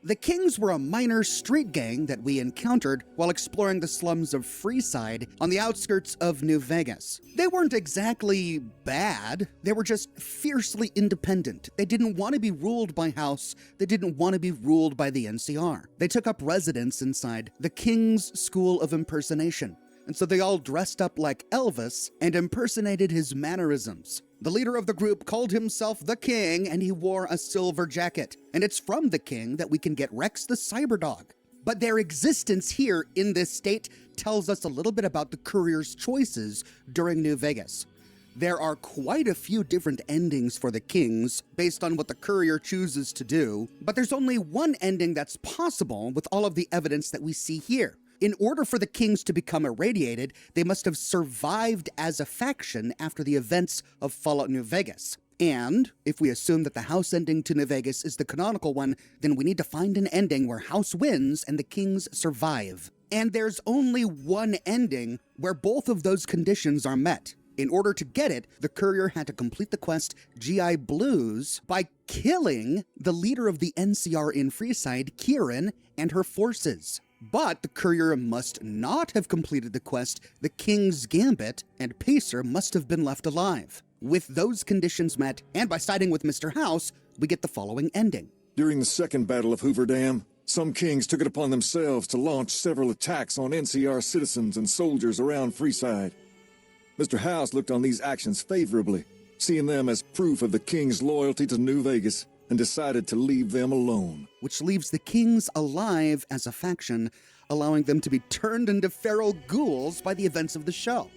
The Kings were a minor street gang that we encountered while exploring the slums of Freeside on the outskirts of New Vegas. They weren't exactly bad, they were just fiercely independent. They didn't want to be ruled by House, they didn't want to be ruled by the NCR. They took up residence inside the King's School of Impersonation, and so they all dressed up like Elvis and impersonated his mannerisms. The leader of the group called himself the King, and he wore a silver jacket. And it's from the King that we can get Rex the Cyberdog. But their existence here in this state tells us a little bit about the courier's choices during New Vegas. There are quite a few different endings for the Kings based on what the courier chooses to do, but there's only one ending that's possible with all of the evidence that we see here. In order for the Kings to become irradiated, they must have survived as a faction after the events of Fallout New Vegas. And if we assume that the House ending to New Vegas is the canonical one, then we need to find an ending where House wins and the Kings survive. And there's only one ending where both of those conditions are met. In order to get it, the courier had to complete the quest GI Blues by killing the leader of the NCR in Freeside, Kieran, and her forces. But the courier must not have completed the quest The King's Gambit, and Pacer must have been left alive. With those conditions met, and by siding with Mr. House, we get the following ending. During the second Battle of Hoover Dam, some kings took it upon themselves to launch several attacks on NCR citizens and soldiers around Freeside. Mr. House looked on these actions favorably, seeing them as proof of the king's loyalty to New Vegas, and decided to leave them alone. Which leaves the Kings alive as a faction, allowing them to be turned into feral ghouls by the events of the show.